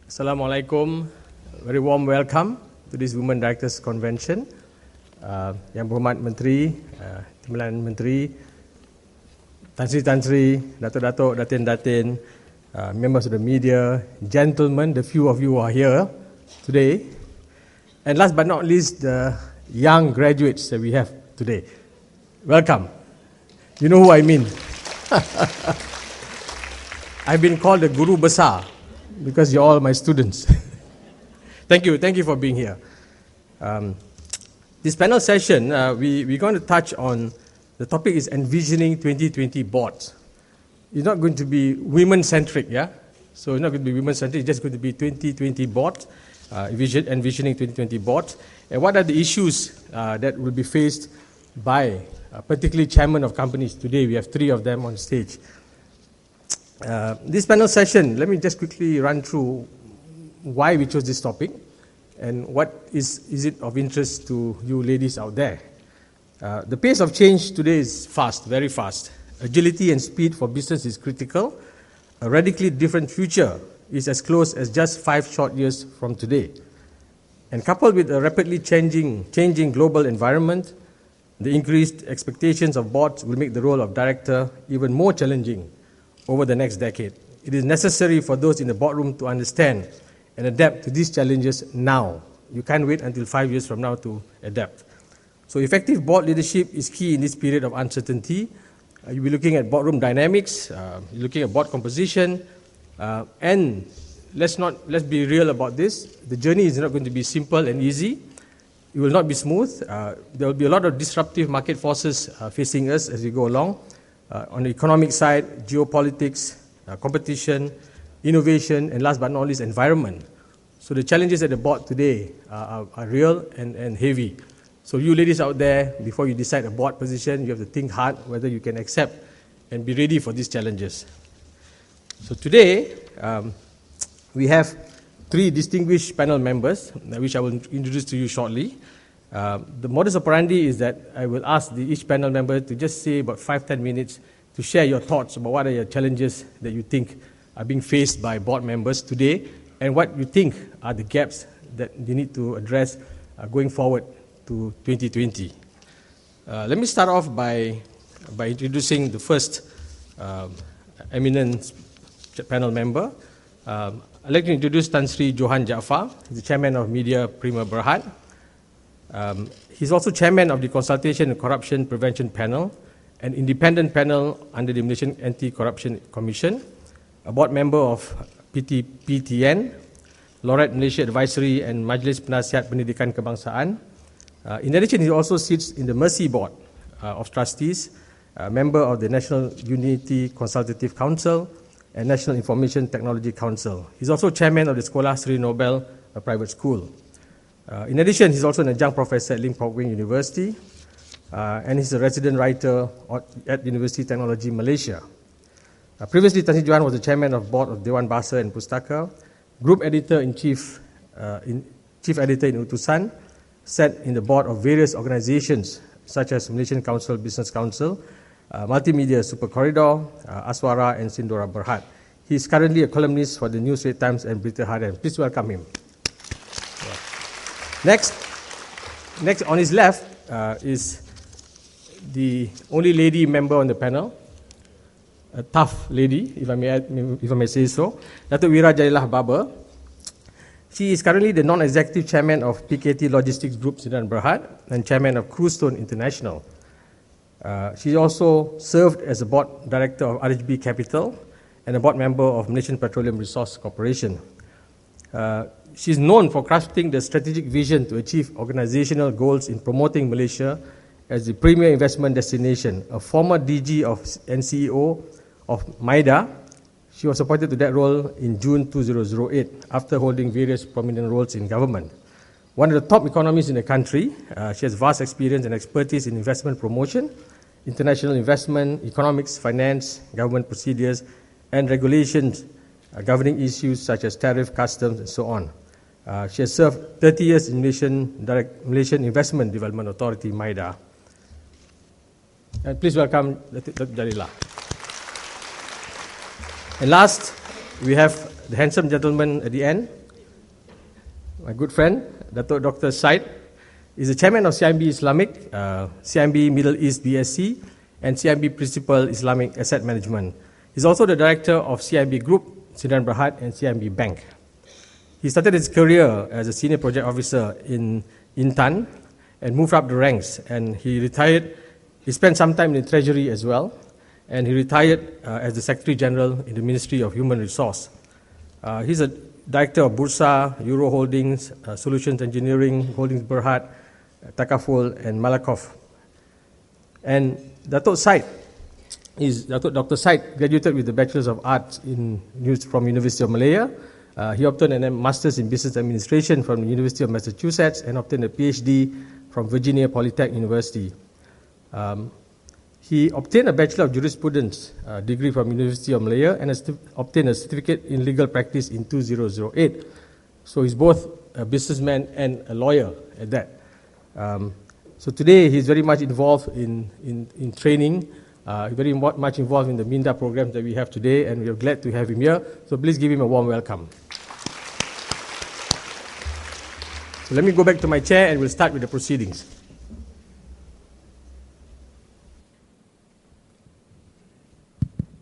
Assalamualaikum. Very warm welcome to this Women Directors Convention. Yang berhormat Menteri, Timbalan Menteri, Tan Sri, Datuk-Datuk, Datin-Datin, members of the media, gentlemen, the few of you who are here today, and last but not least, the young graduates that we have today. Welcome. You know who I mean. I've been called the Guru Besar because you're all my students. Thank you for being here. This panel session, we're going to touch on, the topic is envisioning 2020 boards. It's not going to be women-centric, yeah? So it's not going to be women-centric, it's just going to be 2020 boards, envisioning 2020 boards. And what are the issues that will be faced by particularly chairmen of companies? Today we have 3 of them on stage. This panel session, let me just quickly run through why we chose this topic and what is it of interest to you ladies out there. The pace of change today is fast, very fast. Agility and speed for business is critical. A radically different future is as close as just 5 short years from today. And coupled with a rapidly changing global environment, the increased expectations of boards will make the role of director even more challenging over the next decade. It is necessary for those in the boardroom to understand and adapt to these challenges now. You can't wait until 5 years from now to adapt. So effective board leadership is key in this period of uncertainty. You'll be looking at boardroom dynamics, you're looking at board composition, and let's be real about this. The journey is not going to be simple and easy. It will not be smooth. There will be a lot of disruptive market forces facing us as we go along. On the economic side, geopolitics, competition, innovation, and last but not least, environment. So the challenges at the board today are real and heavy. So you ladies out there, before you decide a board position, you have to think hard whether you can accept and be ready for these challenges. So today, we have 3 distinguished panel members, which I will introduce to you shortly. The modus operandi is that I will ask each panel member to just say about 5-10 minutes to share your thoughts about what are your challenges that you think are being faced by board members today and what you think are the gaps that they need to address going forward to 2020. Let me start off by introducing the first eminent panel member. I'd like to introduce Tan Sri Johan Jaafar, the chairman of Media Prima Berhad. He's also chairman of the Consultation and Corruption Prevention Panel, an independent panel under the Malaysian Anti-Corruption Commission, a board member of PTN, Laureate Malaysia Advisory and Majlis Penasihat Pendidikan Kebangsaan. In addition, he also sits in the Mercy Board of Trustees, a member of the National Unity Consultative Council and National Information Technology Council. He's also chairman of the Sekolah Sri Nobel, a private school. In addition, he's also an adjunct professor at Lim Kok Wing University, and he's a resident writer at University Technology Malaysia. Previously, Tan Sri Johan was the chairman of board of Dewan Bahasa and Pustaka, group editor-in-chief, chief editor in Utusan, sat in the board of various organizations such as Malaysian Council Business Council, Multimedia Super Corridor, Aswara, and Sindora Berhad. He is currently a columnist for the New Straits Times and Berita Harian. Please welcome him. Next on his left is the only lady member on the panel, a tough lady, if I may say so, Datuk Wira Jalilah Baber. She is currently the non-executive chairman of PKT Logistics Group Sdn Berhad and chairman of Cruisestone International. She also served as a board director of RHB Capital and a board member of Malaysian Petroleum Resource Corporation. She is known for crafting the strategic vision to achieve organizational goals in promoting Malaysia as the premier investment destination. A former DG and CEO of MIDA, she was appointed to that role in June 2008 after holding various prominent roles in government. One of the top economists in the country, she has vast experience and expertise in investment promotion, international investment, economics, finance, government procedures, and regulations governing issues such as tariff, customs, and so on. She has served 30 years in Malaysian Investment Development Authority, MIDA. Please welcome Dr. Jalilah. And last, we have the handsome gentleman at the end, my good friend, Dato' Dr. Syed, is the chairman of CIMB Islamic, CIMB Middle East BSc, and CIMB Principal Islamic Asset Management. He's also the director of CIMB Group, Sdn Bhd, and CIMB Bank. He started his career as a senior project officer in Intan and moved up the ranks, and he retired. He spent some time in the Treasury as well, and he retired as the Secretary General in the Ministry of Human Resource. He's a director of Bursa, Euro Holdings, Solutions Engineering, Holdings Berhad, Takaful, and Malakoff. And Dato' Syed Dr. Syed graduated with the Bachelor's of Arts from University of Malaya. He obtained a Master's in Business Administration from the University of Massachusetts and obtained a PhD from Virginia Polytechnic University. He obtained a Bachelor of Jurisprudence degree from University of Malaya and obtained a certificate in legal practice in 2008. So he's both a businessman and a lawyer at that. So today he's very much involved in training, very much involved in the Minda programs that we have today, and we are glad to have him here. So please give him a warm welcome. So let me go back to my chair and we'll start with the proceedings.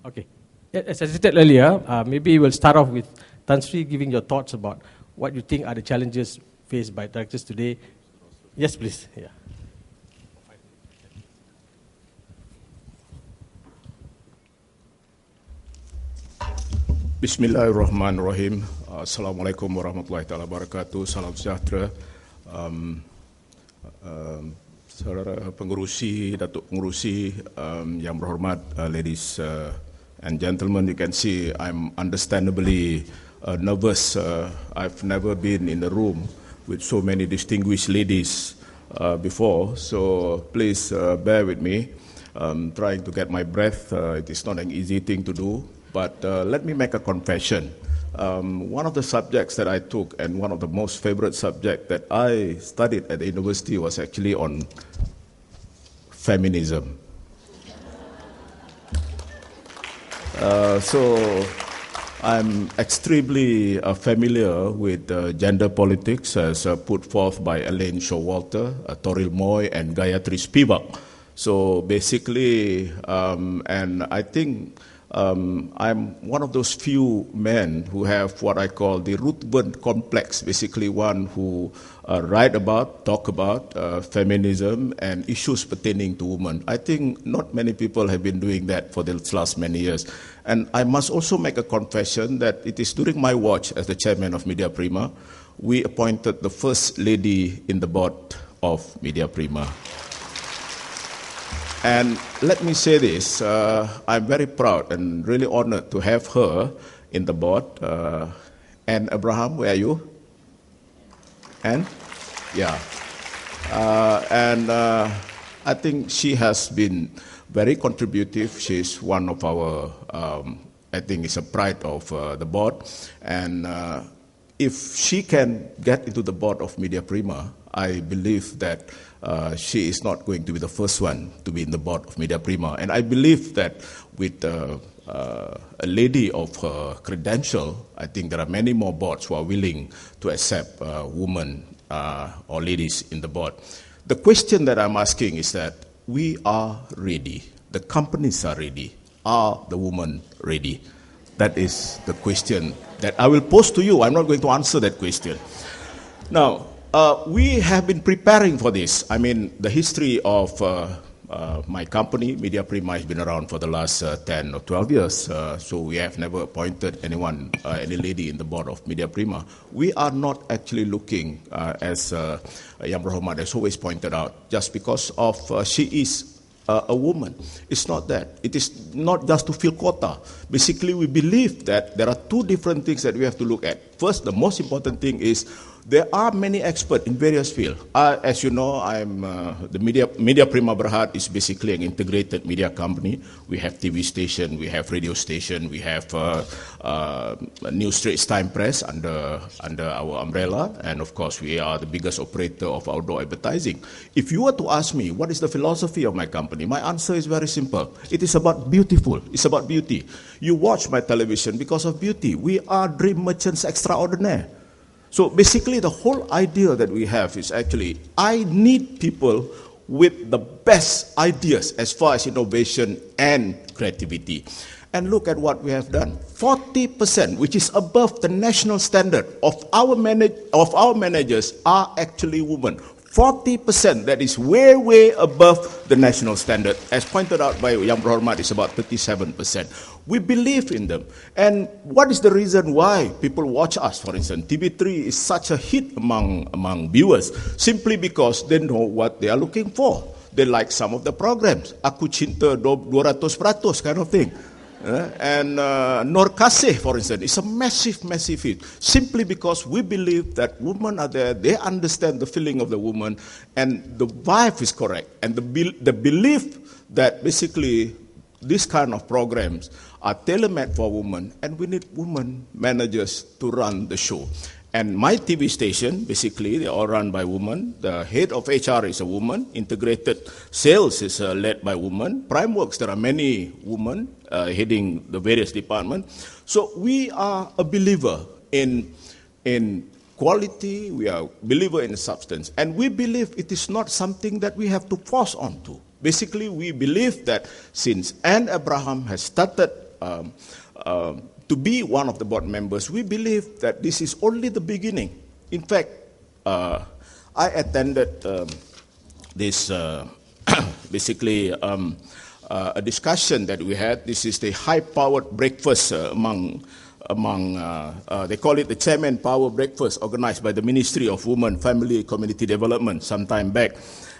Okay. As I stated earlier, maybe we'll start off with Tan Sri giving your thoughts about what you think are the challenges faced by directors today. Yes, please. Yeah. Bismillahirrahmanirrahim. Assalamualaikum warahmatullahi wabarakatuh. Salam sejahtera. Saudara pengurusi, Datuk Pengurusi yang berhormat, ladies and gentlemen, you can see I'm understandably nervous. I've never been in a room with so many distinguished ladies before, so please bear with me. Trying to get my breath, it is not an easy thing to do. But let me make a confession. One of the subjects that I took, and one of the most favorite subjects that I studied at the university, was actually on feminism. So I'm extremely familiar with gender politics as put forth by Elaine Showalter, Toril Moy, and Gayatri Spivak. So basically, and I think I'm one of those few men who have what I call the Ruthven complex, basically one who talk about feminism and issues pertaining to women. I think not many people have been doing that for the last many years. And I must also make a confession that it is during my watch as the chairman of Media Prima, we appointed the first lady in the board of Media Prima. And let me say this, I'm very proud and really honored to have her in the board. Anne Abraham, where are you? Anne? Yeah. I think she has been very contributive. She's one of our, I think it's a pride of the board. And if she can get into the board of Media Prima, I believe that she is not going to be the first one to be in the board of Media Prima. And I believe that with a lady of her credential, I think there are many more boards who are willing to accept women or ladies in the board. The question that I'm asking is that we are ready. The companies are ready. Are the women ready? That is the question that I will pose to you. I'm not going to answer that question. Now, we have been preparing for this. I mean, the history of my company, Media Prima, has been around for the last 10 or 12 years. So we have never appointed anyone, any lady in the board of Media Prima. We are not actually looking, as Yang Berhormat has always pointed out, just because of she is a woman. It's not that. It is not just to fill quota. Basically, we believe that there are two different things that we have to look at. First, the most important thing is There are many experts in various fields. As you know, I'm the Media Prima Berhad is basically an integrated media company. We have TV station, we have radio station, we have New Straits Time Press under our umbrella, and of course we are the biggest operator of outdoor advertising. If you were to ask me what is the philosophy of my company, my answer is very simple. It is about beautiful. It's about beauty. You watch my television because of beauty. We are dream merchants extraordinaire. So basically the whole idea that we have is actually, I need people with the best ideas as far as innovation and creativity. And look at what we have done. 40%, which is above the national standard of our managers are actually women. 40%, that is way, way above the national standard. As pointed out by Yang Berhormat, it's about 37%. We believe in them. And what is the reason why people watch us, for instance? TV3 is such a hit among viewers, simply because they know what they are looking for. They like some of the programs. Aku Cinta 200% kind of thing. And Nur Kasih, for instance, is a massive, massive hit. Simply because we believe that women are there, they understand the feeling of the woman, and the vibe is correct. And the belief that basically these kind of programs are tailor-made for women, and we need women managers to run the show. And my TV station, basically, they are run by women. The head of HR is a woman. Integrated sales is led by women. PrimeWorks, there are many women heading the various departments. So we are a believer in quality. We are a believer in substance. And we believe it is not something that we have to force onto. Basically, we believe that since Anne Abraham has started to be one of the board members, we believe that this is only the beginning. In fact, I attended this basically a discussion that we had. This is the high-powered breakfast among they call it the Chairman Power Breakfast, organized by the Ministry of Women, Family, Community Development some time back.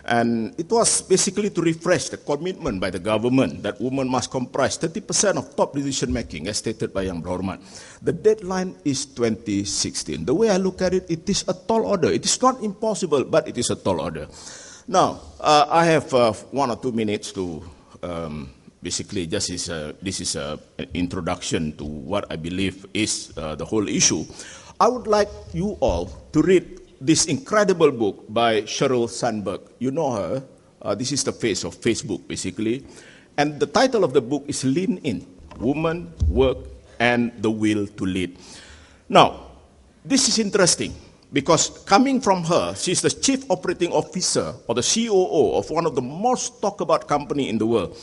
And it was basically to refresh the commitment by the government that women must comprise 30% of top decision making, as stated by Yang Berhormat. The deadline is 2016. The way I look at it, it is a tall order. It is not impossible, but it is a tall order. Now, I have 1 or 2 minutes to basically this is an introduction to what I believe is the whole issue. I would like you all to read this incredible book by Sheryl Sandberg. You know her. This is the face of Facebook, basically. And the title of the book is Lean In, Woman, Work, and the Will to Lead. Now, this is interesting because coming from her, she's the Chief Operating Officer or the COO of one of the most talked about company in the world.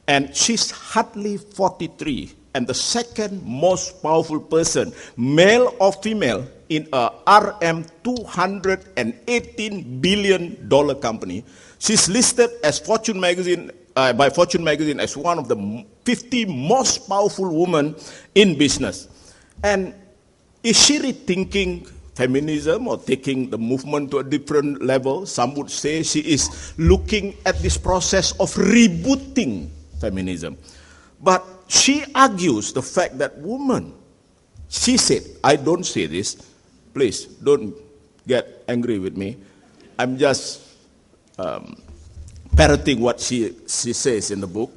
And she's hardly 43 and the second most powerful person, male or female, in a RM $218 billion company. She's listed as Fortune magazine by Fortune magazine as one of the 50 most powerful women in business. And is she rethinking feminism or taking the movement to a different level? Some would say she is looking at this process of rebooting feminism. But she argues the fact that women, she said, I don't say this, please don't get angry with me. I'm just parroting what she says in the book.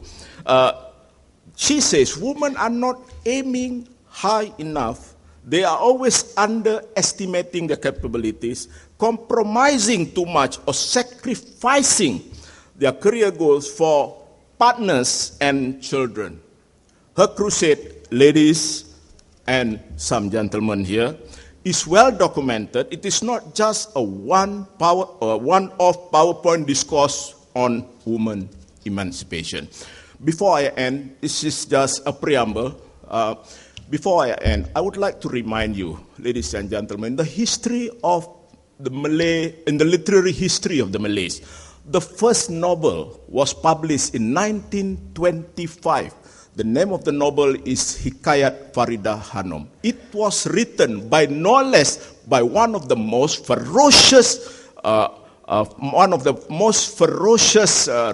She says women are not aiming high enough. They are always underestimating their capabilities, compromising too much or sacrificing their career goals for partners and children. Her crusade, ladies and some gentlemen here, is well documented. It is not just a one-off PowerPoint discourse on women emancipation. Before I end, this is just a preamble. Before I end, I would like to remind you, ladies and gentlemen, the history of the Malay, in the literary history of the Malays. The first novel was published in 1925. The name of the novel is Hikayat Farida Hanum. It was written by no less by one of the most ferocious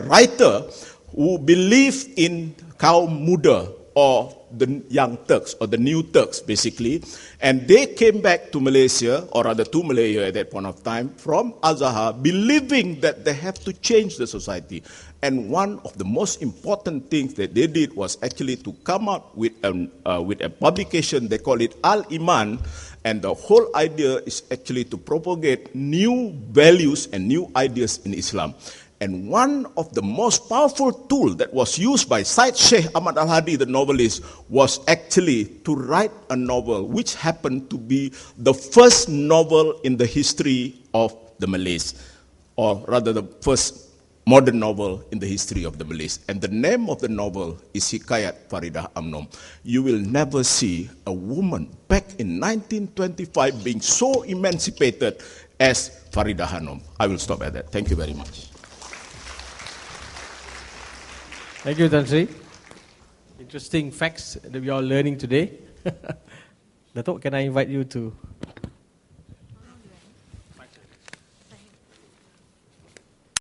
writer who believed in kaum muda or the Young Turks, or the New Turks, basically. And they came back to Malaysia, or rather to Malaya at that point of time, from Azhar, believing that they have to change the society. And one of the most important things that they did was actually to come out with a publication, they call it Al-Iman, and the whole idea is actually to propagate new values and new ideas in Islam. And one of the most powerful tools that was used by Syed Sheikh Ahmad Al-Hadi, the novelist, was actually to write a novel which happened to be the first novel in the history of the Malays, or rather the first modern novel in the history of the Malays. And the name of the novel is Hikayat Faridah Amnom. You will never see a woman back in 1925 being so emancipated as Faridah Amnom. I will stop at that. Thank you very much. Thank you, Tan Sri. Interesting facts that we are learning today. Dato', can I invite you to